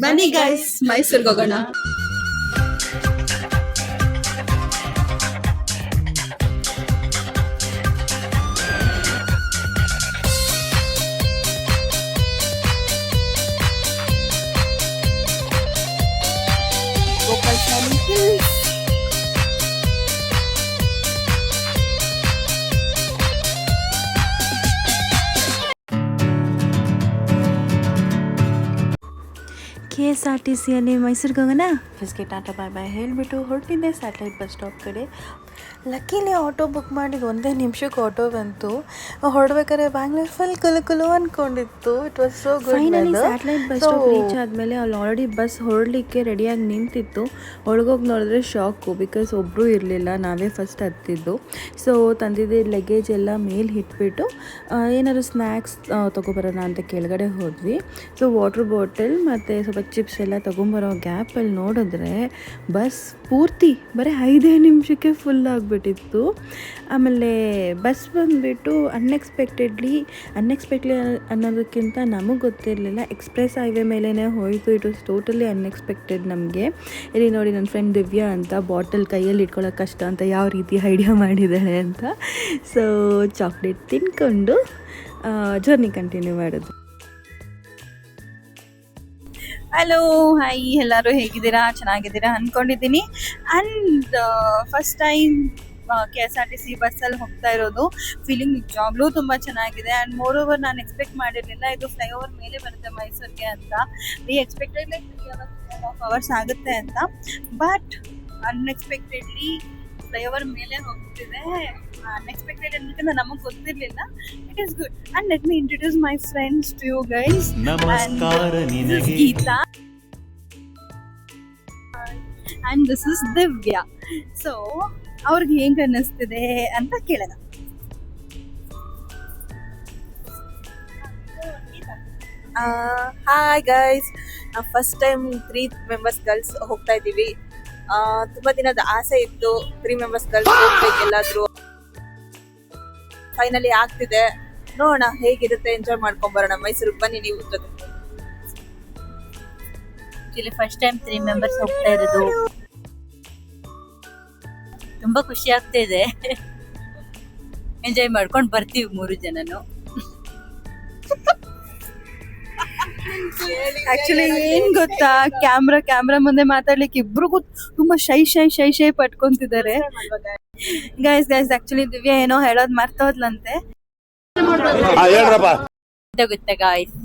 ಬನ್ನಿ ಗೈಸ್ ಮೈಸೂರಿಗೆ ಹೋಗೋಣ. ಗೋಪಾಲಸ್ವಾಮಿ ಹಿಲ್ಸ್. KSRTCಯಲ್ಲಿ ಮೈಸೂರಿಗೆ ಹೋಗೋಣ. ಫಸ್ಟ್ಗೆ ಟಾಟಾ ಬಾಯ್ ಬಾಯ್ ಹೇಳಿಬಿಟ್ಟು ಹೊರಟಿದ್ದೆ ಸ್ಯಾಟಲೈಟ್ ಬಸ್ ಸ್ಟಾಪ್ ಕಡೆ. ಲಕ್ಕಿಲಿ ಆಟೋ ಬುಕ್ ಮಾಡಿದ ಒಂದೇ ನಿಮಿಷಕ್ಕೆ ಆಟೋ ಬಂತು. ಹೊರಡ್ಬೇಕಾದ್ರೆ ಬ್ಯಾಂಗ್ಳೂರ್ ಫುಲ್ ಕುಲು ಅಂದ್ಕೊಂಡಿತ್ತು. It was so good. Finally satellite bus stop reach ಆದಮೇಲೆ ಅಲ್ಲಿ ಆಲ್ರೆಡಿ ಬಸ್ ಹೊರಡಲಿಕ್ಕೆ ರೆಡಿಯಾಗಿ ನಿಂತಿತ್ತು. ಒಳಗೋಗಿ ನೋಡಿದ್ರೆ ಶಾಕು, ಬಿಕಾಸ್ ಒಬ್ಬರು ಇರಲಿಲ್ಲ, ನಾವೇ ಫಸ್ಟ್ ಹತ್ತಿದ್ದು. ಸೊ ತಂದಿದ್ದ ಲಗೇಜ್ ಎಲ್ಲ ಮೇಲೆ ಇಟ್ಬಿಟ್ಟು ಏನಾದ್ರು ಸ್ನ್ಯಾಕ್ಸ್ ತೊಗೊಬರೋಣ ಅಂತ ಕೆಳಗಡೆ ಹೋದ್ವಿ. ಸೊ ವಾಟರ್ ಬಾಟಲ್ ಮತ್ತು ಸ್ವಲ್ಪ ಚಿಪ್ಸ್ ಎಲ್ಲ ತೊಗೊಂಬರೋ ಗ್ಯಾಪಲ್ಲಿ ನೋಡಿದ್ರೆ ಬಸ್ ಪೂರ್ತಿ ಬರೀ 5 ನಿಮಿಷಕ್ಕೆ ಫುಲ್ ಆಗಿಬಿಟ್ಟಿತ್ತು. ಆಮೇಲೆ ಬಸ್ ಬಂದುಬಿಟ್ಟು ಅನ್ಎಕ್ಸ್ಪೆಕ್ಟೆಡ್ಲಿ ಅನ್ನೋದಕ್ಕಿಂತ ನಮಗೆ ಗೊತ್ತಿರಲಿಲ್ಲ, ಎಕ್ಸ್ಪ್ರೆಸ್ ಹೈವೇ ಮೇಲೇ ಹೋಯಿತು. ಇಟ್ ವಾಸ್ ಟೋಟಲಿ ಅನ್ಎಕ್ಸ್ಪೆಕ್ಟೆಡ್ ನಮಗೆ. ಇಲ್ಲಿ ನೋಡಿ ನನ್ನ ಫ್ರೆಂಡ್ ದಿವ್ಯಾ ಅಂತ ಬಾಟಲ್ ಕೈಯಲ್ಲಿ ಇಟ್ಕೊಳ್ಳೋಕೆ ಕಷ್ಟ ಅಂತ ಯಾವ ರೀತಿ ಐಡಿಯಾ ಮಾಡಿದ್ದಾಳೆ ಅಂತ. ಸೊ ಚಾಕ್ಲೇಟ್ ತಿನ್ಕೊಂಡು ಜರ್ನಿ ಕಂಟಿನ್ಯೂ ಮಾಡೋದು. ಹಲೋ ಹಾಯ್, ಎಲ್ಲರೂ ಹೇಗಿದ್ದೀರಾ? ಚೆನ್ನಾಗಿದ್ದೀರಾ ಅಂದ್ಕೊಂಡಿದ್ದೀನಿ. ಆ್ಯಂಡ್ ಫಸ್ಟ್ ಟೈಮ್ KSRTC ಬಸ್ಸಲ್ಲಿ ಹೋಗ್ತಾ ಇರೋದು. ಫೀಲಿಂಗ್ ನಿಜವಾಗ್ಲೂ ತುಂಬ ಚೆನ್ನಾಗಿದೆ. ಆ್ಯಂಡ್ ಮೋರ್ ಓವರ್ ನಾನು ಎಕ್ಸ್ಪೆಕ್ಟ್ ಮಾಡಿರಲಿಲ್ಲ ಇದು ಫ್ಲೈಓವರ್ ಮೇಲೆ ಬರುತ್ತೆ ಮೈಸೂರಿಗೆ ಅಂತ. ಎಕ್ಸ್ಪೆಕ್ಟೆಡ್ ಲೈಕ್ 3 hours ಆಗುತ್ತೆ ಅಂತ. ಬಟ್ ಅನ್ಎಕ್ಸ್ಪೆಕ್ಟೆಡ್ಲಿ ಫ್ಲೈಓವರ್ ಮೇಲೆ ಹೋಗ್ತಿದೆ. ಅನ್ಎಕ್ಸ್ಪೆಕ್ಟೆಡ್ ಅನ್ನೋದಕ್ಕೆ ನಮಗೆ ಗೊತ್ತಿರಲಿಲ್ಲ. It is good. And let me introduce my friends to you guys. Geetha and this is Divya. So ಅವ್ರಿಗೆ ಹೆಂಗೆ ಅನ್ನಿಸ್ತಿದೆ ಅಂತ ಕೇಳೋಣ. ಹಾಯ್ ಗೈಸ್, ನಾವು ಫಸ್ಟ್ ಟೈಮ್ 3 ಮೆಂಬರ್ಸ್ ಗರ್ಲ್ಸ್ ಹೋಗ್ತಾ ಇದ್ದೀವಿ. ತುಂಬ ದಿನದ ಆಸೆ ಇತ್ತು 3 ಮೆಂಬರ್ಸ್ ಗರ್ಲ್ಸ್ ಹೋಗ್ಬೇಕು ಎಲ್ಲಾದರೂ. ಫೈನಲಿ ಆಗ್ತಿದೆ. ನೋಡೋಣ ಹೇಗಿರುತ್ತೆ, ಎಂಜಾಯ್ ಮಾಡ್ಕೊಂಬರೋಣ. ಮೈಸೂರಿಗೆ ಬನ್ನಿ ನೀವು ಜೊತೆ. ಆಕ್ಚುಲಿ ಫಸ್ಟ್ ಟೈಮ್ 3 ಮೆಂಬರ್ಸ್ ಹೋಗ್ತಾ ಇರೋದು. ತುಂಬಾ ಖುಷಿ ಆಗ್ತಾ ಇದೆ. ಎಂಜಾಯ್ ಮಾಡ್ಕೊಂಡು ಬರ್ತೀವಿ 3 ಜನನು. ಆಕ್ಚುಲಿ ಏನ್ ಗೊತ್ತಾ, ಕ್ಯಾಮ್ರಾ ಮುಂದೆ ಮಾತಾಡ್ಲಿಕ್ಕೆ ಇಬ್ರಿಗೂ ತುಂಬಾ ಶೈ ಪಟ್ಕೊಂತಿದ್ದಾರೆ. ಗೈಸ್ ಆಕ್ಚುಲಿ ದಿವ್ಯಾ ಏನೋ ಹೇಳೋದ್ ಮರ್ತೋದ್ಲಂತೆ. ಗೊತ್ತಾ ಗಾಯ್ಸ್,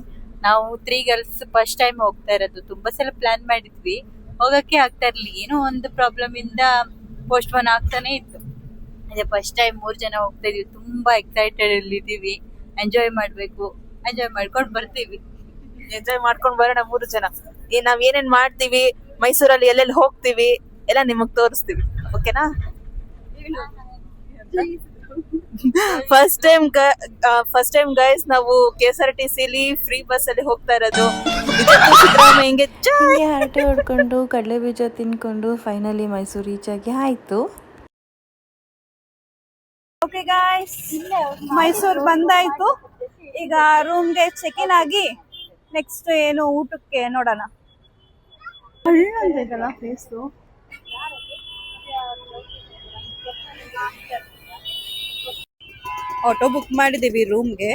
ನಾವು 3 ಗರ್ಲ್ಸ್ ಫಸ್ಟ್ ಟೈಮ್ ಹೋಗ್ತಾ ಇರೋದು. ತುಂಬಾ ಸಲ ಪ್ಲಾನ್ ಮಾಡಿದ್ವಿ, ಹೋಗಕ್ಕೆ ಆಗ್ತಾ ಇರ್ಲಿ, ಏನೋ ಒಂದು ಪ್ರಾಬ್ಲಮ್ ಇಂದ ಪೋಸ್ಟ್ಪೋನ್ ಆಗ್ತಾನೆ ಇತ್ತು. ಅದೇ ಫಸ್ಟ್ ಟೈಮ್ 3 ಜನ ಹೋಗ್ತಾ ಇದೀವಿ. ತುಂಬಾ ಎಕ್ಸೈಟೆಡ್ ಇದ್ದೀವಿ. ಎಂಜಾಯ್ ಮಾಡ್ಬೇಕು, ಎಂಜಾಯ್ ಮಾಡ್ಕೊಂಡು ಬರ್ತೀವಿ. ಎಂಜಾಯ್ ಮಾಡ್ಕೊಂಡು ಬರೋಣ 3 ಜನ. ನಾವ್ ಏನೇನ್ ಮಾಡ್ತೀವಿ, ಮೈಸೂರಲ್ಲಿ ಎಲ್ಲೆಲ್ಲಿ ಹೋಗ್ತೀವಿ ಎಲ್ಲ ನಿಮಗ್ ತೋರಿಸ್ತೀವಿ. ಓಕೆನಾ? ಫಸ್ಟ್ ಟೈಮ್ ಗೈಸ್ ನಾವು KSRTCಲಿ ಫ್ರೀ ಬಸ್ ಅಲ್ಲಿ ಹೋಗ್ತಾ ಇರೋದು. ಹಿಂಗೆ ಹರಟೆ ಹೊಡ್ಕೊಂಡು ಕಡಲೆ ಬೀಜ ತಿನ್ಕೊಂಡು ಫೈನಲಿ ಮೈಸೂರು ರೀಚ್ ಆಗಿ ಆಯ್ತು. ಓಕೆ ಗಾಯ್ಸ್, ಮೈಸೂರು ಬಂದಾಯ್ತು. ಈಗ ರೂಮ್ಗೆ ಚೆಕ್ ಇನ್ ಆಗಿ ನೆಕ್ಸ್ಟ್ ಏನು ಊಟಕ್ಕೆ ನೋಡೋಣ. ಒಳ್ಳೆದೈತಲ್ಲ ಫೇಸು. ಆಟೋ ಬುಕ್ ಮಾಡಿದ್ದೀವಿ ರೂಮ್ಗೆ.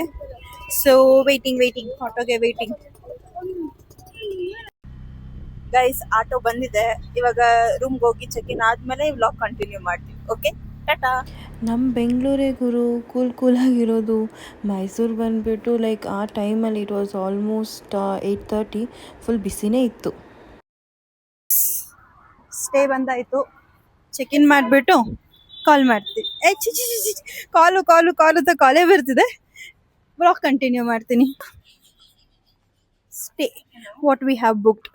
ಸೊ ವೇಟಿಂಗ್ ಆಟೋಗೆ ವೇಟಿಂಗ್. ಗೈಸ್ ಆಟೋ ಬಂದಿದೆ. ಇವಾಗ ರೂಮ್ಗೆ ಹೋಗಿ ಚೆಕ್ ಇನ್ ಆದ್ಮೇಲೆ ವ್ಲಾಗ್ ಕಂಟಿನ್ಯೂ ಮಾಡ್ತೀವಿ. Okay, tata. ನಮ್ಮ ಬೆಂಗಳೂರೇ ಗುರು ಕೂಲಾಗಿರೋದು. ಮೈಸೂರು ಬಂದುಬಿಟ್ಟು ಲೈಕ್ ಆ ಟೈಮಲ್ಲಿ ಇಟ್ ವಾಸ್ ಆಲ್ಮೋಸ್ಟ್ 8:30. ಫುಲ್ ಬಿಸಿನೇ ಇತ್ತು. ಸ್ಟೇ ಬಂದಾಯಿತು. ಚೆಕ್ ಇನ್ ಮಾಡಿಬಿಟ್ಟು ಕಾಲ್ ಮಾಡ್ತೀನಿ. ಕಾಲು ಕಾಲೇ ಬರ್ತಿದೆ. ಬ್ಲಾಗ್ ಕಂಟಿನ್ಯೂ ಮಾಡ್ತೀನಿ. Stay what we have booked.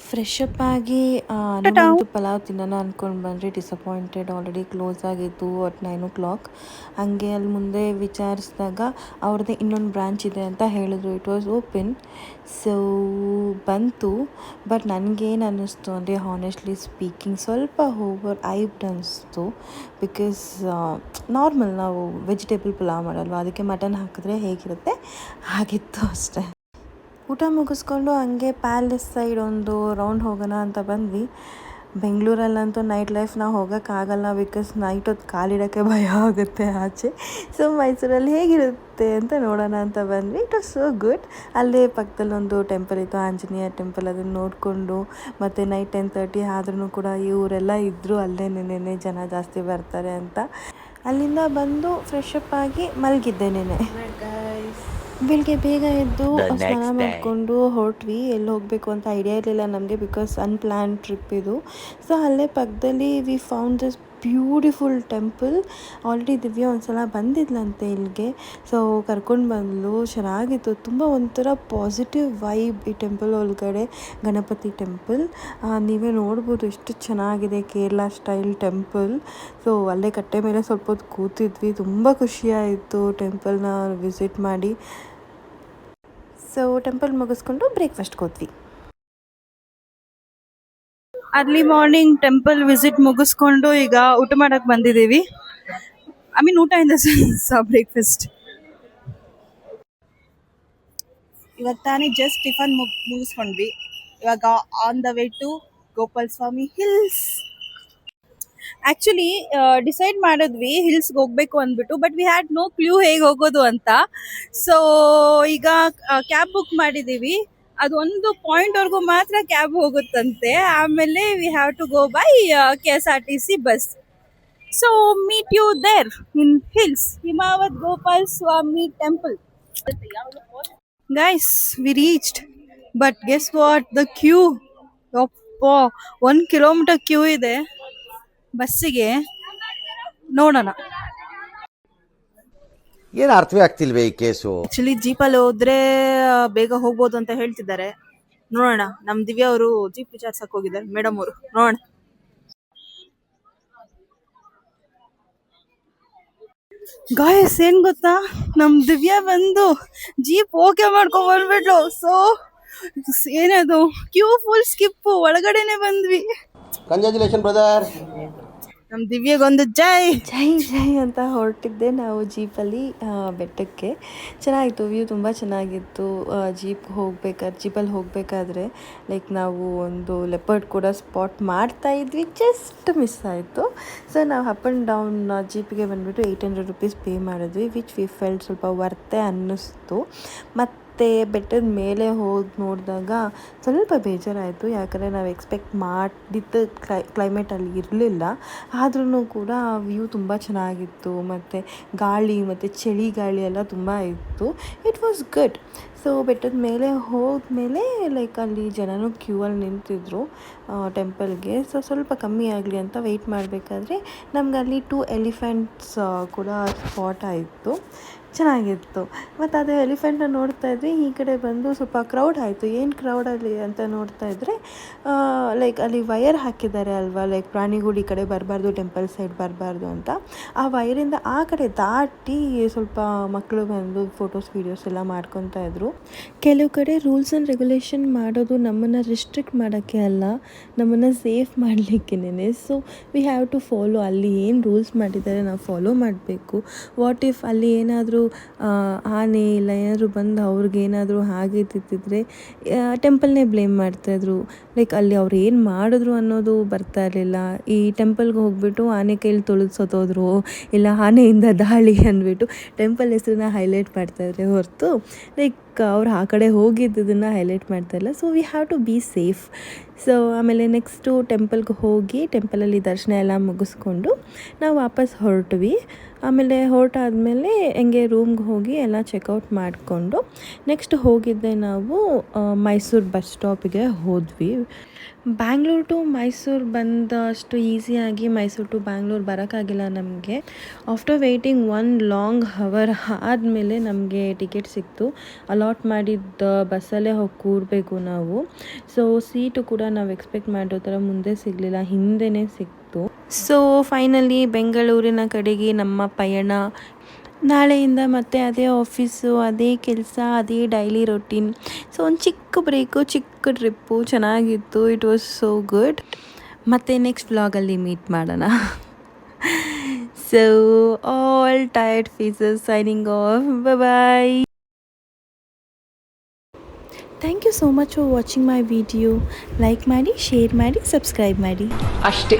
Fresh up ಆಗಿ ನಾನಂತೂ ಪಲಾವ್ ತಿನ್ನೋಣ ಅಂದ್ಕೊಂಡು ಬಂದರೆ ಡಿಸಪಾಯಿಂಟೆಡ್. ಆಲ್ರೆಡಿ ಕ್ಲೋಸ್ ಆಗಿತ್ತು ಅಟ್ 9 o'clock. ಹಾಗೆ ಅಲ್ಲಿ ಮುಂದೆ ವಿಚಾರಿಸಿದಾಗ ಅವ್ರದ್ದೇ ಇನ್ನೊಂದು ಬ್ರಾಂಚ್ ಇದೆ ಅಂತ ಹೇಳಿದ್ರು. It was open. ಸೊ ಬಂತು. ಬಟ್ ನನಗೇನು ಅನ್ನಿಸ್ತು ಅಂದರೆ ಹಾನೆಸ್ಟ್ಲಿ ಸ್ಪೀಕಿಂಗ್ ಸ್ವಲ್ಪ ಓವರ್ ಐಬ್ಡ್ ಅನ್ನಿಸ್ತು. ಬಿಕಾಸ್ ನಾರ್ಮಲ್ ನಾವು ವೆಜಿಟೇಬಲ್ ಪಲಾವ್ ಮಾಡಲ್ವ, ಅದಕ್ಕೆ ಮಟನ್ ಹಾಕಿದ್ರೆ ಹೇಗಿರುತ್ತೆ ಹಾಗಿತ್ತು ಅಷ್ಟೇ. ಊಟ ಮುಗಿಸ್ಕೊಂಡು ಹಂಗೆ ಪ್ಯಾಲೇಸ್ ಸೈಡ್ ಒಂದು ರೌಂಡ್ ಹೋಗೋಣ ಅಂತ ಬಂದ್ವಿ. ಬೆಂಗಳೂರಲ್ಲಂತೂ ನೈಟ್ ಲೈಫ್ ನಾವು ಹೋಗೋಕ್ಕಾಗಲ್ಲ, ಬಿಕಾಸ್ ನೈಟ್ ಹೊತ್ತು ಕಾಲಿಡೋಕ್ಕೆ ಭಯ ಆಗುತ್ತೆ ಆಚೆ. ಸೊ ಮೈಸೂರಲ್ಲಿ ಹೇಗಿರುತ್ತೆ ಅಂತ ನೋಡೋಣ ಅಂತ ಬಂದ್ವಿ. It was so good. ಅಲ್ಲೇ ಪಕ್ಕದಲ್ಲಿ ಒಂದು ಟೆಂಪಲ್ ಇತ್ತು, ಆಂಜನೇಯ ಟೆಂಪಲ್. ಅದನ್ನು ನೋಡಿಕೊಂಡು ಮತ್ತು ನೈಟ್ 10:30 ಆದ್ರೂ ಕೂಡ ಇವರೆಲ್ಲ ಇದ್ದರು ಅಲ್ಲೇ, ನೆನೆ ಜನ ಜಾಸ್ತಿ ಬರ್ತಾರೆ ಅಂತ. ಅಲ್ಲಿಂದ ಬಂದು ಫ್ರೆಶ್ ಅಪ್ ಆಗಿ ಮಲಗಿದ್ದೆ ನೆನೆ. ಬೆಳಿಗ್ಗೆ ಬೇಗ ಎದ್ದು ಸ್ನಾನ ಮಾಡಿಕೊಂಡು ಹೊರಟ್ವಿ. ಎಲ್ಲಿ ಹೋಗಬೇಕು ಅಂತ ಐಡಿಯಾ ಇರಲಿಲ್ಲ ನಮಗೆ, ಬಿಕಾಸ್ ಅನ್ಪ್ಲ್ಯಾನ್ ಟ್ರಿಪ್ ಇದು. ಸೊ ಅಲ್ಲೇ ಪಕ್ಕದಲ್ಲಿ we found this beautiful temple. Already Divya ಒಂದ್ಸಲ ಬಂದಿದ್ಲಂತೆ ಇಲ್ಲಿಗೆ, ಸೊ ಕರ್ಕೊಂಡು ಬಂದಳು. ಚೆನ್ನಾಗಿತ್ತು, ತುಂಬ ಒಂಥರ ಪಾಸಿಟಿವ್ ವೈಬ್ ಈ ಟೆಂಪಲ್ ಒಳಗಡೆ. ಗಣಪತಿ ಟೆಂಪಲ್ ನೀವೇ ನೋಡ್ಬೋದು ಎಷ್ಟು ಚೆನ್ನಾಗಿದೆ, ಕೇರಳ ಸ್ಟೈಲ್ ಟೆಂಪಲ್. ಸೊ ಅಲ್ಲೇ ಕಟ್ಟೆ ಮೇಲೆ ಸ್ವಲ್ಪ ಹೊತ್ತು ಕೂತಿದ್ವಿ, ತುಂಬ ಖುಷಿಯಾಯಿತು ಟೆಂಪಲ್ನ ವಿಸಿಟ್ ಮಾಡಿ. ಸೊ ಟೆಂಪಲ್ ಮುಗಿಸ್ಕೊಂಡು ಬ್ರೇಕ್ಫಾಸ್ಟ್ಗೆ ಹೋದ್ವಿ. ಅರ್ಲಿ ಮಾರ್ನಿಂಗ್ ಟೆಂಪಲ್ ವಿಸಿಟ್ ಮುಗಿಸ್ಕೊಂಡು ಈಗ ಊಟ ಮಾಡಕ್ಕೆ ಬಂದಿದ್ದೀವಿ. ಊಟ ಇನ್ ದ ಸೆನ್ಸ್ ಬ್ರೇಕ್ಫಾಸ್ಟ್. ಇವಾಗ ತಾನೇ ಜಸ್ಟ್ ಟಿಫನ್ ಮುಗಿಸ್ಕೊಂಡ್ವಿ. ಇವಾಗ on the way to Gopal Swamy hills. Actually decide ಮಾಡಿದ್ವಿ ಹಿಲ್ಸ್ಗೆ ಹೋಗಬೇಕು ಅಂದ್ಬಿಟ್ಟು, but we had no clue ಹೇಗೆ ಹೋಗೋದು ಅಂತ. ಸೊ ಈಗ ಕ್ಯಾಬ್ ಬುಕ್ ಮಾಡಿದ್ದೀವಿ. ಅದು ಒಂದು ಪಾಯಿಂಟ್ವರೆಗೂ ಮಾತ್ರ ಕ್ಯಾಬ್ ಹೋಗುತ್ತಂತೆ, ಆಮೇಲೆ we have to go by KSRTC bus. So meet you there in hills, Himavad Gopal Swamy temple. Guys, we reached, but guess what, the queue, 1 kilometre queue ಇದೆ ಬಸ್ಸಿಗೆ. ನೋಡೋಣ. ಏನು ಅರ್ಥವೇ ಆಗ್ತಿಲ್ವೇ ಈ ಕೇಸು. ಆಕ್ಚುಲಿ ಜೀಪಲ್ಲಿ ಹೋದ್ರೆ ಬೇಗ ಹೋಗ್ಬೋದು ಅಂತ ಹೇಳ್ತಿದ್ದಾರೆ. ನೋಡೋಣ. ನಮ್ ದಿವ್ಯಾ ಅವರು ಜೀಪ್ ವಿಚಾರ್ಸಕ್ ಹೋಗಿದ್ದಾರೆ, ಮೇಡಮ್ ಅವರು. ನೋಡೋಣ. ಗಾಯಸ್, ಏನ್ ಗೊತ್ತಾ, ನಮ್ ದಿವ್ಯಾ ಬಂದು ಜೀಪ್ ಓಕೆ ಮಾಡ್ಕೊಂಡ್ ಬಂದ್ಬಿಟ್ಲು. ಸೊ ಏನದು, ಕ್ಯೂ ಫುಲ್ ಸ್ಕಿಪ್, ಒಳಗಡೆನೆ ಬಂದ್ವಿ. Congratulation brother. ನಮ್ ದಿವ್ಯಾಗೊಂದು ಜೈ ಜೈ ಜೈ ಅಂತ ಹೊರಟಿದ್ದೆ ನಾವು ಜೀಪಲ್ಲಿ ಬೆಟ್ಟಕ್ಕೆ. ಚೆನ್ನಾಗಿತ್ತು, ವ್ಯೂ ತುಂಬ ಚೆನ್ನಾಗಿತ್ತು. ಜೀಪಲ್ಲಿ ಹೋಗಬೇಕಾದ್ರೆ ಲೈಕ್ ನಾವು ಒಂದು ಲೆಪರ್ಡ್ ಕೂಡ ಸ್ಪಾಟ್ ಮಾಡ್ತಾ ಇದ್ವಿ, ಜಸ್ಟ್ ಮಿಸ್ ಆಯಿತು. ಸೊ ನಾವು ಅಪ್ ಆ್ಯಂಡ್ ಡೌನ್ ಜೀಪಿಗೆ ಬಂದುಬಿಟ್ಟು 800 ರುಪೀಸ್ ಪೇ ಮಾಡಿದ್ವಿ, ವಿಚ್ ವಿ ಫೆಲ್ಟ್ ಸ್ವಲ್ಪ ವರ್ತೆ ಅನ್ನಿಸ್ತು. ಮತ್ತು ಬೆಟ್ಟದ ಮೇಲೆ ಹೋಗಿ ನೋಡಿದಾಗ ಸ್ವಲ್ಪ ಬೇಜಾರಾಯಿತು, ಯಾಕಂದರೆ ನಾವು ಎಕ್ಸ್ಪೆಕ್ಟ್ ಮಾಡಿದ್ದ ಕ್ಲೈಮೇಟ್ ಅಲ್ಲಿ ಇರಲಿಲ್ಲ. ಆದ್ರೂ ಕೂಡ ವ್ಯೂ ತುಂಬ ಚೆನ್ನಾಗಿತ್ತು, ಮತ್ತು ಗಾಳಿ ಮತ್ತು ಚಳಿ ಗಾಳಿ ಎಲ್ಲ ತುಂಬ ಇತ್ತು. It was good. ಸೊ ಬೆಟ್ಟದ ಮೇಲೆ ಹೋದ್ಮೇಲೆ ಲೈಕ್ ಅಲ್ಲಿ ಜನನೂ ಕ್ಯೂವಲ್ಲಿ ನಿಂತಿದ್ರು ಟೆಂಪಲ್ಗೆ. ಸೊ ಸ್ವಲ್ಪ ಕಮ್ಮಿ ಆಗಲಿ ಅಂತ ವೆಯ್ಟ್ ಮಾಡಬೇಕಾದ್ರೆ ನಮ್ಗೆ ಅಲ್ಲಿ 2 ಎಲಿಫೆಂಟ್ಸ್ ಕೂಡ ಸ್ಪಾಟ್ ಆಯಿತು. ಚೆನ್ನಾಗಿತ್ತು. ಮತ್ತು ಅದು ಎಲಿಫೆಂಟ್ನ ನೋಡ್ತಾ ಇದ್ವಿ. ಈ ಕಡೆ ಬಂದು ಸ್ವಲ್ಪ ಕ್ರೌಡ್ ಆಯಿತು. ಏನು ಕ್ರೌಡಲ್ಲಿ ಅಂತ ನೋಡ್ತಾ ಇದ್ದರೆ ಲೈಕ್ ಅಲ್ಲಿ ವಯರ್ ಹಾಕಿದ್ದಾರೆ ಅಲ್ವಾ, ಲೈಕ್ ಪ್ರಾಣಿಗಳು ಈ ಕಡೆ ಬರಬಾರ್ದು, ಟೆಂಪಲ್ ಸೈಡ್ ಬರಬಾರ್ದು ಅಂತ. ಆ ವಯರಿಂದ ಆ ಕಡೆ ದಾಟಿ ಸ್ವಲ್ಪ ಮಕ್ಕಳು ಬಂದು ಫೋಟೋಸ್ ವೀಡಿಯೋಸ್ ಎಲ್ಲ ಮಾಡ್ಕೊತಾ ಇದ್ರು. ಕೆಲವು ಕಡೆ ರೂಲ್ಸ್ ಆ್ಯಂಡ್ ರೆಗ್ಯುಲೇಷನ್ ಮಾಡೋದು ನಮ್ಮನ್ನು ರಿಸ್ಟ್ರಿಕ್ಟ್ ಮಾಡೋಕ್ಕೆ ಅಲ್ಲ, ನಮ್ಮನ್ನು ಸೇಫ್ ಮಾಡಲಿಕ್ಕೇನೆ. So we have to follow. ಅಲ್ಲಿ ಏನು ರೂಲ್ಸ್ ಮಾಡಿದ್ದಾರೆ ನಾವು ಫಾಲೋ ಮಾಡಬೇಕು. ವಾಟ್ ಇಫ್ ಅಲ್ಲಿ ಏನಾದರೂ ಆನೆ ಇಲ್ಲ ಏನಾದರೂ ಬಂದು ಅವ್ರಿಗೇನಾದರೂ ಹಾಗೆ ತಿಂತಿದ್ರೆ ಟೆಂಪಲ್ನೇ ಬ್ಲೇಮ್ ಮಾಡ್ತಾಯಿದ್ರು. ಲೈಕ್ ಅಲ್ಲಿ ಅವ್ರು ಏನು ಮಾಡಿದ್ರು ಅನ್ನೋದು ಬರ್ತಾ ಇರಲಿಲ್ಲ. ಈ ಟೆಂಪಲ್ಗೆ ಹೋಗ್ಬಿಟ್ಟು ಆನೆ ಕೈಲಿ ತುಳಿದು ಸತ್ತೋದ್ರು, ಇಲ್ಲ ಆನೆಯಿಂದ ದಾಳಿ ಅಂದ್ಬಿಟ್ಟು ಟೆಂಪಲ್ ಹೆಸರನ್ನ ಹೈಲೈಟ್ ಮಾಡ್ತಾಯಿದ್ರೆ ಹೊರತು ಲೈಕ್ ಅವ್ರು ಆ ಕಡೆ ಹೋಗಿದ್ದನ್ನು ಹೈಲೈಟ್ ಮಾಡ್ತಾಯಿಲ್ಲ. So we have to be safe. So ಆಮೇಲೆ ನೆಕ್ಸ್ಟು ಟೆಂಪಲ್ಗೆ ಹೋಗಿ ಟೆಂಪಲಲ್ಲಿ ದರ್ಶನ ಎಲ್ಲ ಮುಗಿಸ್ಕೊಂಡು ನಾವು ವಾಪಸ್ ಹೊರಟ್ವಿ. ಆಮೇಲೆ ಹೊರಟಾದ್ಮೇಲೆ ಹಂಗೆ ರೂಮ್ಗೆ ಹೋಗಿ ಎಲ್ಲ ಚೆಕ್ಔಟ್ ಮಾಡಿಕೊಂಡು ನೆಕ್ಸ್ಟ್ ಹೋಗಿದ್ದೆ ನಾವು ಮೈಸೂರು ಬಸ್ ಸ್ಟಾಪಿಗೆ ಹೋದ್ವಿ. ಬ್ಯಾಂಗ್ಳೂರ್ ಟು ಮೈಸೂರು ಬಂದಷ್ಟು ಈಸಿಯಾಗಿ ಮೈಸೂರು ಟು ಬ್ಯಾಂಗ್ಳೂರು ಬರೋಕ್ಕಾಗಿಲ್ಲ ನಮಗೆ. ಆಫ್ಟರ್ ವೆಯ್ಟಿಂಗ್ 1 ಲಾಂಗ್ ಅವರ್ ಆದಮೇಲೆ ನಮಗೆ ಟಿಕೆಟ್ ಸಿಕ್ತು. ಅಲಾಟ್ ಮಾಡಿದ್ದ ಬಸ್ಸಲ್ಲೇ ಹೋಗಿ ಕೂರಬೇಕು ನಾವು. ಸೊ ಸೀಟು ಕೂಡ ನಾವು ಎಕ್ಸ್ಪೆಕ್ಟ್ ಮಾಡೋ ಥರ ಮುಂದೆ ಸಿಗಲಿಲ್ಲ, ಹಿಂದೆನೇ ಸಿಕ್ತು. ಸೊ ಫೈನಲಿ ಬೆಂಗಳೂರಿನ ಕಡೆಗೆ ನಮ್ಮ ಪಯಣ. ನಾಳೆಯಿಂದ ಮತ್ತೆ ಅದೇ ಆಫೀಸು, ಅದೇ ಕೆಲಸ, ಅದೇ ಡೈಲಿ ರೊಟೀನ್. ಸೊ ಒಂದು ಚಿಕ್ಕ ಬ್ರೇಕು, ಚಿಕ್ಕ ಟ್ರಿಪ್ಪು, ಚೆನ್ನಾಗಿತ್ತು. It was so good. ಮತ್ತು ನೆಕ್ಸ್ಟ್ ವ್ಲಾಗಲ್ಲಿ ಮೀಟ್ ಮಾಡೋಣ. So all tired faces signing off. Bye. You so much for watching my video. Like ಮಾಡಿ, ಶೇರ್ ಮಾಡಿ, ಸಬ್ಸ್ಕ್ರೈಬ್ ಮಾಡಿ. ಅಷ್ಟೇ.